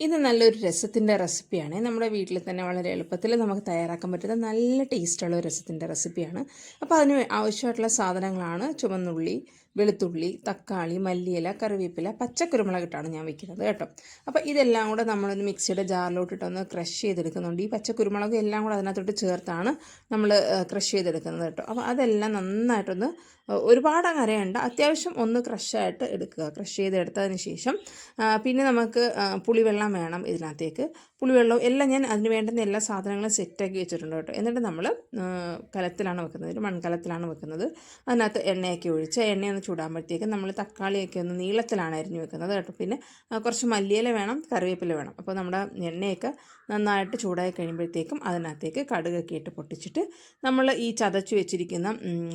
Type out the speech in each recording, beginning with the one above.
ഇത് നല്ലൊരു രസത്തിൻ്റെ റെസിപ്പിയാണ്. നമ്മുടെ വീട്ടിൽ തന്നെ വളരെ എളുപ്പത്തിൽ നമുക്ക് തയ്യാറാക്കാൻ പറ്റുന്ന നല്ല ടേസ്റ്റുള്ള ഒരു രസത്തിൻ്റെ റെസിപ്പിയാണ്. അപ്പോൾ അതിന് ആവശ്യമായിട്ടുള്ള സാധനങ്ങളാണ് ചുവന്നുള്ളി, വെളുത്തുള്ളി, തക്കാളി, മല്ലിയില, കറിവേപ്പില, പച്ചക്കുരുമുളകിട്ടാണ് ഞാൻ വെക്കുന്നത് കേട്ടോ. അപ്പോൾ ഇതെല്ലാം കൂടെ നമ്മളൊന്ന് മിക്സിയുടെ ജാറിലോട്ടിട്ടൊന്ന് ക്രഷ് ചെയ്തെടുക്കുന്നുണ്ട്. ഈ പച്ചക്കുരുമുളക് എല്ലാം കൂടെ അതിനകത്തോട്ട് ചേർത്താണ് നമ്മൾ ക്രഷ് ചെയ്തെടുക്കുന്നത് കേട്ടോ. അപ്പോൾ അതെല്ലാം നന്നായിട്ടൊന്ന് ഒരുപാട് അങ്ങ് അരയണ്ട, അത്യാവശ്യം ഒന്ന് ക്രഷായിട്ട് എടുക്കുക. ക്രഷ് ചെയ്തെടുത്തതിന് ശേഷം പിന്നെ നമുക്ക് പുളിവെള്ളം വേണം ഇതിനകത്തേക്ക്. പുളിവെള്ളം എല്ലാം ഞാൻ അതിന് വേണ്ടുന്ന എല്ലാ സാധനങ്ങളും സെറ്റാക്കി വെച്ചിട്ടുണ്ട് കേട്ടോ. എന്നിട്ട് നമ്മൾ കലത്തിലാണ് വെക്കുന്നത്, ഒരു മൺകലത്തിലാണ് വെക്കുന്നത്. അതിനകത്ത് എണ്ണയൊക്കെ ഒഴിച്ച് എണ്ണയൊന്ന് ചൂടാകുമ്പോഴത്തേക്കും നമ്മൾ തക്കാളിയൊക്കെ ഒന്ന് നീളത്തിലാണ് അരിഞ്ഞ് വെക്കുന്നത് കേട്ടോ. പിന്നെ കുറച്ച് മല്ലിയില വേണം, കറിവേപ്പില വേണം. അപ്പോൾ നമ്മുടെ എണ്ണയൊക്കെ നന്നായിട്ട് ചൂടായി കഴിയുമ്പോഴത്തേക്കും അതിനകത്തേക്ക് കടുകൊക്കെ ഇട്ട് പൊട്ടിച്ചിട്ട് നമ്മൾ ഈ ചതച്ച് വെച്ചിരിക്കുന്ന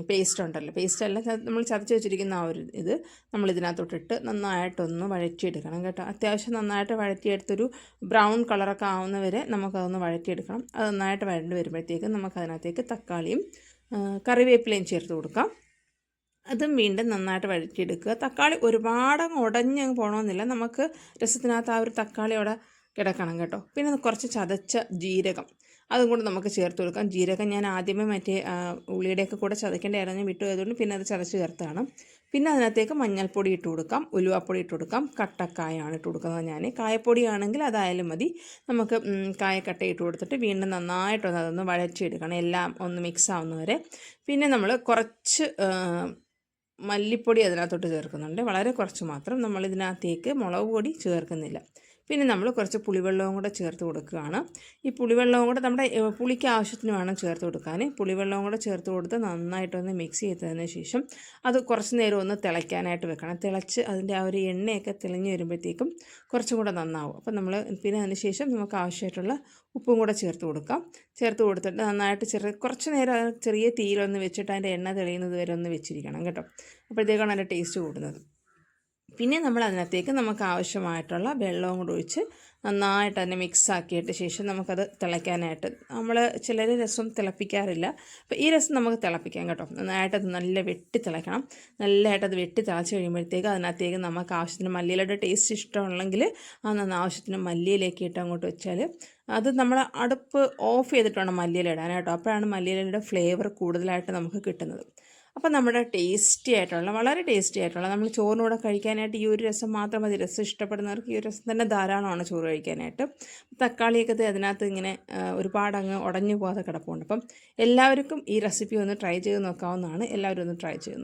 പേസ്റ്റ് ഉണ്ടല്ലോ, പേസ്റ്റല്ല, നമ്മൾ ചതച്ച് വെച്ചിരിക്കുന്ന ആ ഒരു ഇത് നമ്മൾ ഇതിനകത്തോട്ടിട്ട് നന്നായിട്ടൊന്ന് വഴറ്റിയെടുക്കണം കേട്ടോ. അത്യാവശ്യം നന്നായിട്ട് വഴറ്റിയെടുത്തൊരു ബ്രൗൺ കളറൊക്കെ ആവുന്നവരെ നമുക്കതൊന്ന് വഴറ്റിയെടുക്കണം. അത് നന്നായിട്ട് വഴണ്ട് വരുമ്പോഴത്തേക്കും നമുക്കതിനകത്തേക്ക് തക്കാളിയും കറിവേപ്പിലയും ചേർത്ത് കൊടുക്കാം. അതും വീണ്ടും നന്നായിട്ട് വഴറ്റിയെടുക്കുക. തക്കാളി ഒരുപാടങ്ങ് ഉടഞ്ഞങ്ങ് പോകണമെന്നില്ല, നമുക്ക് രസത്തിനകത്ത് ആ ഒരു തക്കാളി അവിടെ കിടക്കണം കേട്ടോ. പിന്നെ കുറച്ച് ചതച്ച ജീരകം അതും കൂടെ നമുക്ക് ചേർത്ത് കൊടുക്കാം. ജീരകം ഞാൻ ആദ്യമേ മറ്റേ ഉള്ളിയുടെയൊക്കെ കൂടെ ചതക്കേണ്ട ഇറങ്ങി വിട്ടു ആയതുകൊണ്ട് പിന്നെ അത് ചതച്ച് ചേർത്താണ്. പിന്നെ അതിനകത്തേക്ക് മഞ്ഞൾപ്പൊടി ഇട്ട് കൊടുക്കാം, ഉലുവാപ്പൊടി ഇട്ട് കൊടുക്കാം, കട്ടക്കായാണ് ഇട്ട് കൊടുക്കുന്നത് ഞാൻ. കായപ്പൊടി ആണെങ്കിൽ അതായാലും മതി. നമുക്ക് കായക്കട്ട ഇട്ട് കൊടുത്തിട്ട് വീണ്ടും നന്നായിട്ടൊന്ന് അതൊന്ന് വഴറ്റിയെടുക്കണം, എല്ലാം ഒന്ന് മിക്സ് ആവുന്നവരെ. പിന്നെ നമ്മൾ കുറച്ച് മല്ലിപ്പൊടി അതിനകത്തോട്ട് ചേർക്കുന്നുണ്ട്, വളരെ കുറച്ച് മാത്രം. നമ്മളിതിനകത്തേക്ക് മുളക് പൊടി ചേർക്കുന്നില്ല. പിന്നെ നമ്മൾ കുറച്ച് പുളിവെള്ളവും കൂടെ ചേർത്ത് കൊടുക്കുകയാണ്. ഈ പുളിവെള്ളവും കൂടെ നമ്മുടെ പുളിക്ക് ആവശ്യത്തിന് വേണം ചേർത്ത് കൊടുക്കാൻ. പുളിവെള്ളവും കൂടെ ചേർത്ത് കൊടുത്ത് നന്നായിട്ടൊന്ന് മിക്സ് ചെയ്തതിന് ശേഷം അത് കുറച്ച് നേരം ഒന്ന് തിളയ്ക്കാനായിട്ട് വെക്കണം. തിളച്ച് അതിൻ്റെ ആ ഒരു എണ്ണയൊക്കെ തെളിഞ്ഞ് വരുമ്പോഴത്തേക്കും കുറച്ചും കൂടെ നന്നാവും. അപ്പോൾ നമ്മൾ പിന്നെ അതിന് ശേഷം നമുക്ക് ആവശ്യമായിട്ടുള്ള ഉപ്പും കൂടെ ചേർത്ത് കൊടുക്കാം. ചേർത്ത് കൊടുത്തിട്ട് നന്നായിട്ട് കുറച്ച് നേരം ചെറിയ തീയിലൊന്ന് വെച്ചിട്ട് അതിൻ്റെ എണ്ണ തെളിയുന്നത് വരെ ഒന്ന് വെച്ചിരിക്കണം കേട്ടോ. അപ്പോഴത്തേക്കാണ് അതിൻ്റെ ടേസ്റ്റ് കൂടുന്നത്. പിന്നെ നമ്മൾ അതിനകത്തേക്ക് നമുക്ക് ആവശ്യമായിട്ടുള്ള വെള്ളവും കൂടെ ഒഴിച്ച് നന്നായിട്ട് തന്നെ മിക്സ് ആക്കിയിട്ട് ശേഷം നമുക്കത് തിളയ്ക്കാനായിട്ട്, നമ്മൾ ചിലർ രസം തിളപ്പിക്കാറില്ല, അപ്പോൾ ഈ രസം നമുക്ക് തിളപ്പിക്കാം കേട്ടോ. നന്നായിട്ടത് നല്ല വെട്ടി തിളയ്ക്കണം. നല്ലതായിട്ടത് വെട്ടി തിളച്ച് കഴിയുമ്പോഴത്തേക്ക് അതിനകത്തേക്ക് നമുക്ക് ആവശ്യത്തിന് മല്ലിയിലയുടെ ടേസ്റ്റ് ഇഷ്ടമുണ്ടെങ്കിൽ ആവശ്യത്തിന് മല്ലിയിലേക്ക് ഇട്ട് അങ്ങോട്ട് വെച്ചാൽ അത് നമ്മൾ അടുപ്പ് ഓഫ് ചെയ്തിട്ട് വേണം മല്ലിയില ഇടാൻ കേട്ടോ. അപ്പോഴാണ് മല്ലിയിലയുടെ ഫ്ലേവർ കൂടുതലായിട്ട് നമുക്ക് കിട്ടുന്നത്. അപ്പോൾ നമ്മുടെ ടേസ്റ്റി ആയിട്ടുള്ള, വളരെ ടേസ്റ്റി ആയിട്ടുള്ള, നമ്മൾ ചോറിനൂടെ കഴിക്കാനായിട്ട് ഈ ഒരു രസം മാത്രം മതി. രസം ഇഷ്ടപ്പെടുന്നവർക്ക് ഈ ഒരു രസം തന്നെ ധാരാളമാണ് ചോറ് കഴിക്കാനായിട്ട്. തക്കാളിയൊക്കെ അതിനകത്ത് ഇങ്ങനെ ഒരുപാട് അങ്ങ് ഉടഞ്ഞു പോകാതെ കിടപ്പുണ്ട്. അപ്പം എല്ലാവർക്കും ഈ റെസിപ്പി ഒന്ന് ട്രൈ ചെയ്ത് നോക്കാവുന്നതാണ്. എല്ലാവരും ഒന്ന് ട്രൈ ചെയ്യുന്നു.